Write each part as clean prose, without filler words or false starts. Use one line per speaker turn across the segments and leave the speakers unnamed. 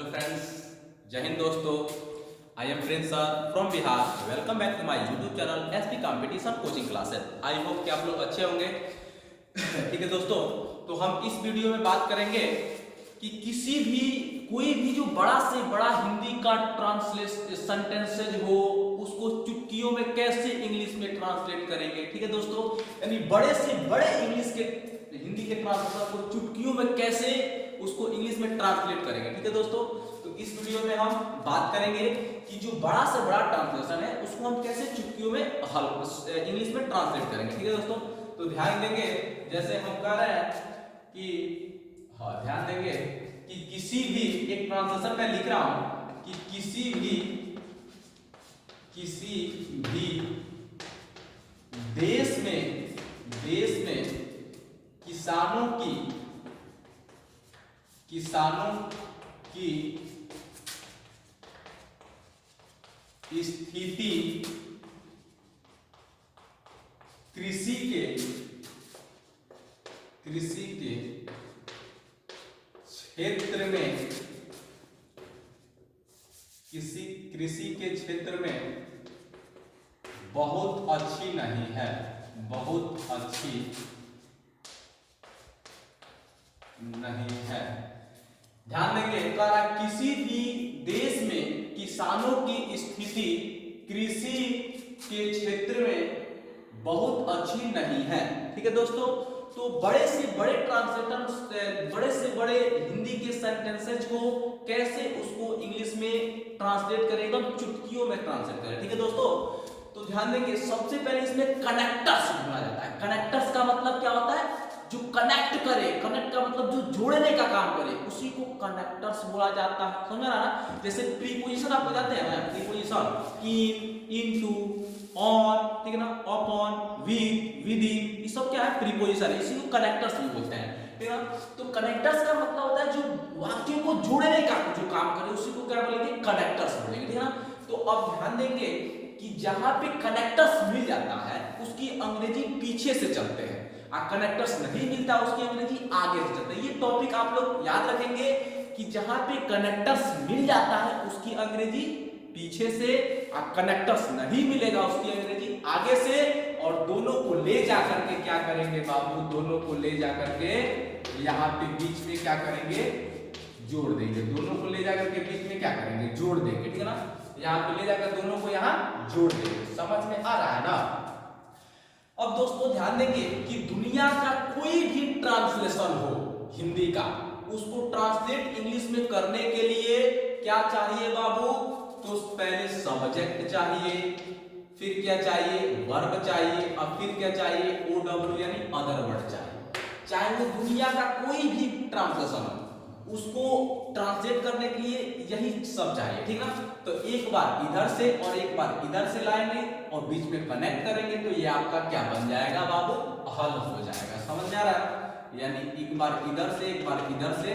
Hello friends, जय हिंद दोस्तों। I am Prince sir from Bihar. Welcome back to my YouTube channel SP competition coaching classes. I hope कि आप लोग अच्छे होंगे। ठीक है दोस्तों, तो हम इस वीडियो में बात करेंगे कि कोई भी जो बड़ा से बड़ा हिंदी का ट्रांसलेट सेंटेंसेज हो उसको चुटकियों में कैसे इंग्लिश में ट्रांसलेट करेंगे। ठीक है दोस्तों, यानी बड़े से बड़े इंग्लिश के हिंदी के ट्रांसलेशन को चुटकियों में कैसे उसको इंग्लिश में ट्रांसलेट करेंगे। ठीक है दोस्तों, तो इस वीडियो में हम बात करेंगे कि जो बड़ा से बड़ा ट्रांसलेशन है उसको हम कैसे चुटकियों में इंग्लिश में ट्रांसलेट करेंगे। ठीक है दोस्तों, तो ध्यान देंगे, जैसे हम कह रहे हैं कि ध्यान देंगे कि किसी भी एक ट्रांसलेशन में लिख रहा हूं कि किसी भी देश में किसानों की स्थिति कृषि के क्षेत्र में कृषि के क्षेत्र में बहुत अच्छी नहीं है, बहुत अच्छी नहीं है। ध्यान देंगे, कह रहा किसी भी देश में किसानों की स्थिति कृषि के क्षेत्र में बहुत अच्छी नहीं है। ठीक है दोस्तों, तो बड़े से बड़े ट्रांसलेटर बड़े से बड़े हिंदी के सेंटेंसेज को कैसे उसको इंग्लिश में ट्रांसलेट करें, एकदम चुटकियों में ट्रांसलेट करें। ठीक है दोस्तों, तो ध्यान देंगे, सबसे पहले इसमें कनेक्टर्स ढूंढा जाता है। कनेक्टर्स का मतलब क्या होता है? जो कनेक्ट करे, कनेक्ट का मतलब जो जोड़ने का काम करे, उसी को कनेक्टर्स बोला जाता है। समझ रहा ना? जैसे प्रीपोजिशन आपको जानते हैं ना, प्रीपोजिशन इन, इनटू, ऑन, ठीक है ना, अपॉन, विद, विदिन, ये सब क्या है? प्रीपोजिशन है, इसी को कनेक्टर्स भी बोलते हैं। ठीक है ना? तो कनेक्टर्स का मतलब होता है जो वाक्यों को जोड़ने का जो काम करे, उसी को क्या बोलेंगे? कनेक्टर्स बोलेंगे। ठीक है ना? तो अब ध्यान देंगे कि जहां पे कनेक्टर्स मिल जाता है उसकी अंग्रेजी पीछे से चलते हैं, कनेक्टर्स नहीं मिलता उसकी अंग्रेजी आगे से चलते हैं। ये टॉपिक आप लोग याद रखेंगे कि जहां पे कनेक्टर्स मिल जाता है उसकी अंग्रेजी पीछे से, कनेक्टर्स नहीं मिलेगा उसकी अंग्रेजी आगे से, और दोनों को ले जाकर के क्या करेंगे बाबू? दोनों को ले जाकर के यहाँ पे बीच में क्या करेंगे? जोड़ देंगे। दोनों को ले जाकर के बीच में क्या करेंगे? जोड़ देंगे। ठीक है ना? यहाँ पे ले जाकर दोनों को यहाँ जोड़ देंगे। समझ में आ रहा है ना? अब दोस्तों ध्यान देंगे कि दुनिया का कोई भी ट्रांसलेशन हो हिंदी का, उसको ट्रांसलेट इंग्लिश में करने के लिए क्या चाहिए बाबू? तो पहले सब्जेक्ट चाहिए, फिर क्या चाहिए? वर्ब चाहिए, और फिर क्या चाहिए? OW यानी अदर वर्ड चाहिए। चाहे वो दुनिया का कोई भी ट्रांसलेशन हो, उसको ट्रांसलेट करने के लिए यही सब चाहिए। ठीक ना? तो एक बार इधर से और एक बार इधर से लाएंगे और बीच में कनेक्ट करेंगे, तो ये आपका क्या बन जाएगा बाबू? हल हो जाएगा। समझ में आ रहा है? यानी एक बार इधर से एक बार इधर से,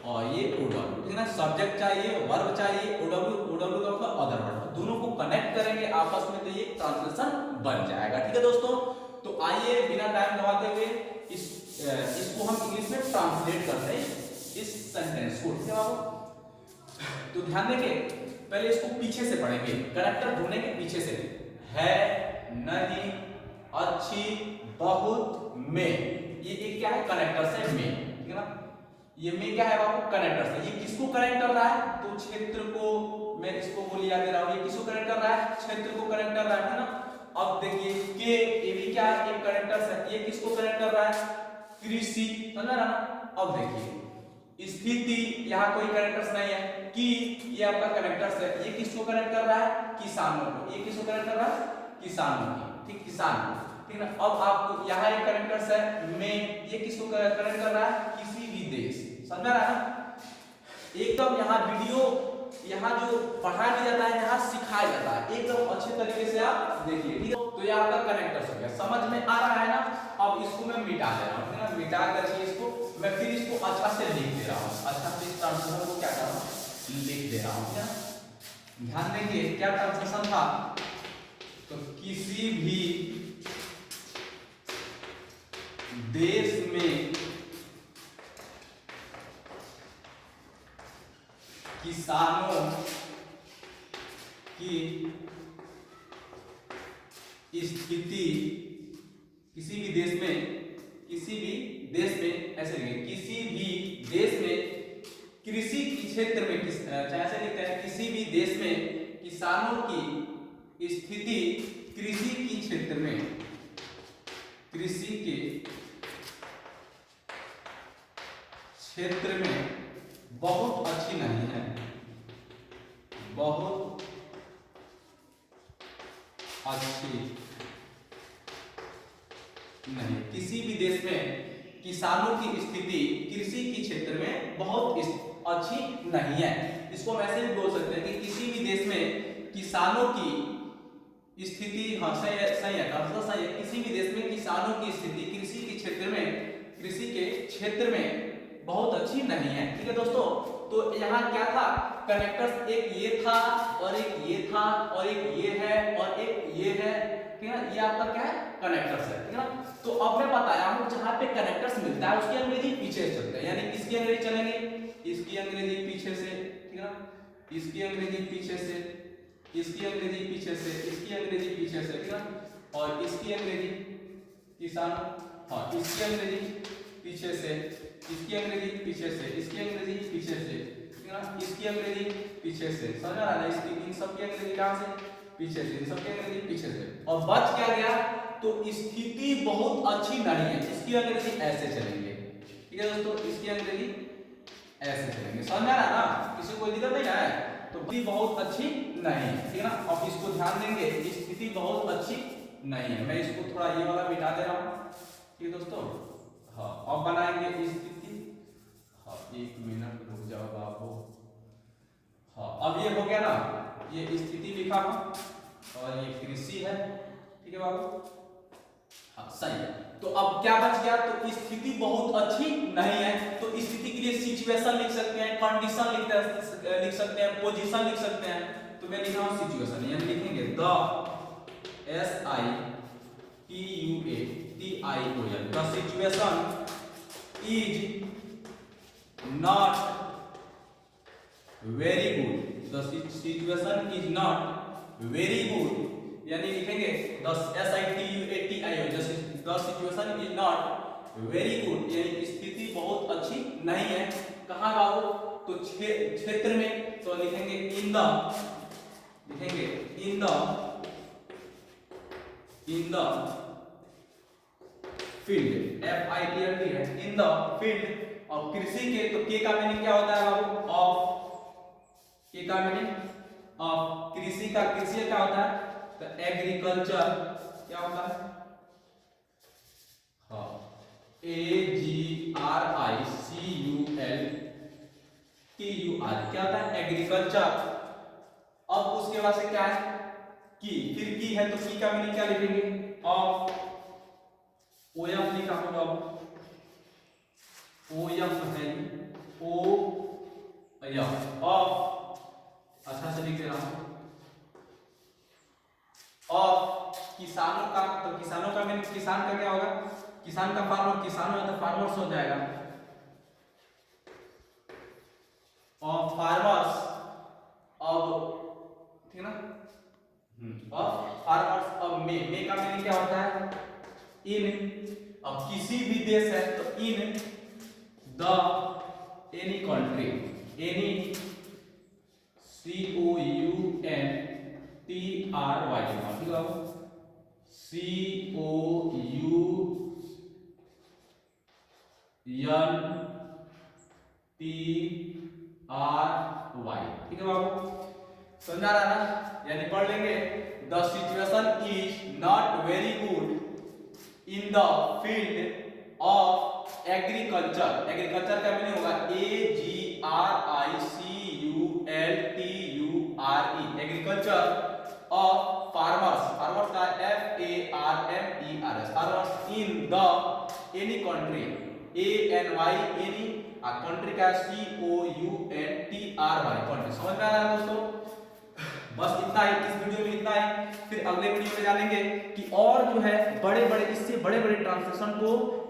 और ये OW। ठीक है ना? सब्जेक्ट चाहिए, वर्ब चाहिए, OW का मतलब अदर वर्ड, दोनों को कनेक्ट करेंगे आपस में, तो ये ट्रांसलेशन बन जाएगा। ठीक है दोस्तों, तो आइए बिना टाइम गवाते हुए इसको हम इंग्लिश में ट्रांसलेट करते हैं, इस सेंटेंस को। ठीक है बाबू? तो ध्यान देंगे, पहले इसको पीछे से पढ़ेंगे, कनेक्टर ढूंढेंगे पीछे से। है, नहीं, अच्छी, बहुत, में, ये क्या है? कनेक्टर से में। ठीक है ना? ये में क्या है बाबू? कनेक्टर से। ये किसको कनेक्ट कर रहा है? तो क्षेत्र को, मैं इसको वो लिया दे रहा हूं, ये किसको कनेक्ट कर रहा है? क्षेत्र को कनेक्ट कर रहा है ना? अब देखिए के, ये भी क्या है? एक कनेक्टर से। ये किसको कनेक्ट कर रहा है? कृषि। समझ रहा ना? अब देखिए स्थिति, यहाँ कोई कनेक्टर्स नहीं है। कि ये आपका कनेक्टर्स है, ये किसको कनेक्ट कर रहा है? किसानों को। ये किसको कनेक्ट कर रहा है? किसानों की। ठीक, किसान को। ठीक ना? अब आपको यहाँ एक कनेक्टर्स है में, ये किसको कनेक्ट कर रहा है? किसी भी देश। समझ रहा है ना? एकदम यहाँ वीडियो, यहाँ जो पढ़ाया नहीं जाता है, यहाँ सिखाया जाता है, एकदम अच्छे तरीके से आप देखिए। ठीक है? तो ये आपका कनेक्टर्स हो गया। समझ में आ रहा है ना? अब इसको मैं मिटा दे रहा हूँ, मिटा करके इसको मैं फिर इसको अच्छा से लिख दे रहा हूँ। अच्छा से इस ट्रांसलेशन को क्या कर रहा हूँ? लिख दे रहा हूँ। क्या ध्यान देंगे, क्या ट्रांसलेशन था? तो किसी भी देश में किसानों की स्थिति किसी भी देश में ऐसे लिखेंगे, किसी भी देश में कृषि के क्षेत्र में ऐसे लिखते हैं, किसी भी देश में किसानों की स्थिति कृषि के क्षेत्र में बहुत अच्छी नहीं है, बहुत अच्छी नहीं। किसी भी देश में किसानों की स्थिति कृषि के क्षेत्र में बहुत अच्छी नहीं है। इसको हम ऐसे भी बोल सकते हैं कि किसी भी देश में किसानों की स्थिति, हाँ सही है, किसी भी देश में किसानों की स्थिति कृषि के क्षेत्र में बहुत अच्छी नहीं है। ठीक है दोस्तों, तो यहाँ क्या था, कनेक्टर्स एक ये था और एक ये था और एक ये है और एक ये है, ठीक है, ये आपका क्या है, कनेक्टर्स है, ठीक है ना। तो अब मैं बताया हूँ जहाँ पे कनेक्टर्स मिलता है उसकी अंग्रेजी पीछे से चलते हैं, यानी इसकी अंग्रेजी चलेंगे, इसकी अंग्रेजी पीछे से, ठीक है ना, इसकी अंग्रेजी पीछे से, इसकी अंग्रेजी पीछे से, इसकी अंग्रेजी पीछे से, ठीक है, और इसकी अंग्रेजी किसान, हाँ इसकी अंग्रेजी पीछे से, इसकी अंग्रेजी पीछे से, इसकी अंग्रेजी पीछे से, ठीक है ना, इसकी अंग्रेजी पीछे से, समझ आ रहा है, इसकी इन सब की अंग्रेजी कहाँ से, पीछे से, इन सब की अंग्रेजी पीछे से, और बच क्या गया, तो स्थिति बहुत अच्छी नहीं है, इसकी अंग्रेजी ऐसे चलेंगे, ठीक है दोस्तों, इसकी अंग्रेजी ऐसे चलेंगे, समझ आ रहा ना, किसी को कोई दिक्कत नहीं है, तो स्थिति बहुत अच्छी नहीं है, ठीक है ना। अब इसको ध्यान देंगे, स्थिति बहुत अच्छी नहीं है, मैं इसको थोड़ा ये वाला मिटा दे रहा हूँ, ठीक है दोस्तों, हाँ अब बनाएंगे स्थिति, हाँ एक मिनट रुक जाओ बाबू, हाँ अब ये हो गया ना, ये स्थिति लिखा हूं और ये कृषि है, ठीक है बाबू, हाँ सही है। तो अब क्या बच गया, तो स्थिति बहुत अच्छी नहीं है, तो स्थिति के लिए सिचुएशन लिख सकते हैं, कंडीशन लिख सकते हैं, पोजीशन लिख सकते हैं, तो मैं लिख रहा हूं सिचुएशन, यानी लिखेंगे the situation, the situation is not very good, the situation is not very good, यानी लिखेंगे the situation, the situation is not very good, यानी स्थिति बहुत अच्छी नहीं है, कहाँ बाबू, तो क्षेत्र में, तो लिखेंगे in the फील्ड, FIELD है, इन द फील्ड ऑफ कृषि के, तो के का मीनिंग क्या होता है बाबू, ऑफ, के का मीनिंग ऑफ, कृषि का, कृषि क्या होता है, तो एग्रीकल्चर क्या होता है, हाँ AGRICULTUR क्या होता है, एग्रीकल्चर। अब उसके बाद से क्या है, की, फिर की है, तो की का मीनिंग क्या लिखेंगे, ऑफ, ओएफ लिखा होगा, ओएफ है, ओ एफ, ऑफ, अच्छा से लिख दे रहा हूं, ऑफ किसानों का, तो किसानों का मीनिंग, किसान का क्या होगा, किसान का फार्मर, किसान हो तो फार्मर्स हो जाएगा, ऑफ फार्मर्स, अब ठीक है ना, ऑफ फार्मर्स, अब मे का मीनिंग क्या होता है, इन, अब किसी भी देश है तो in the any country, any COUNTRY, ठीक है, COUNTRY, ठीक है बाबू, समझा रहा ना, यानी पढ़ लेंगे the situation is not very good in the field of agriculture, agriculture का मीनिंग होगा AGRICULTURE, agriculture of farmers, farmers का FARMERS, farmers in the any country, ANY any, country का COUNTRY, कंट्री, समझ में आ रहा है दोस्तों, बस इतना ही, इस वीडियो में इतना ही, फिर अगले वीडियो में जानेंगे कि और जो है बड़े बड़े, इससे बड़े बड़े ट्रांसलेशन को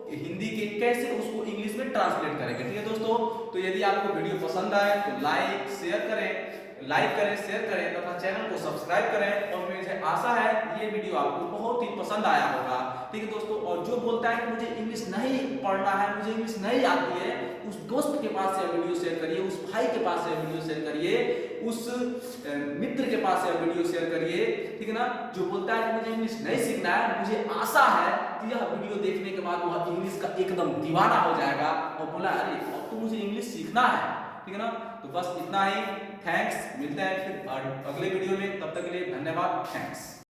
हिंदी के कैसे उसको इंग्लिश में ट्रांसलेट करेंगे। ठीक है दोस्तों, तो यदि आपको वीडियो पसंद आए तो लाइक करें, शेयर करें तथा चैनल को सब्सक्राइब करें। और मुझे आशा है ये वीडियो आपको बहुत ही पसंद आया होगा। ठीक है दोस्तों, और जो बोलता है कि मुझे इंग्लिश नहीं पढ़ना है, मुझे इंग्लिश नहीं आती है, उस दोस्त के पास यह वीडियो शेयर करिए, उस भाई के पास यह वीडियो शेयर करिए, उस मित्र के पास यह वीडियो शेयर करिए। ठीक है ना, जो बोलता है कि मुझे इंग्लिश नहीं सीखना है, मुझे आशा है कि यह वीडियो देखने के बाद वह इंग्लिश का एकदम दीवाना हो जाएगा और बोला अरे अब तो मुझे इंग्लिश सीखना है। ठीक है ना, तो बस इतना ही। थैंक्स, मिलते हैं फिर अगले वीडियो में, तब तक के लिए धन्यवाद, थैंक्स।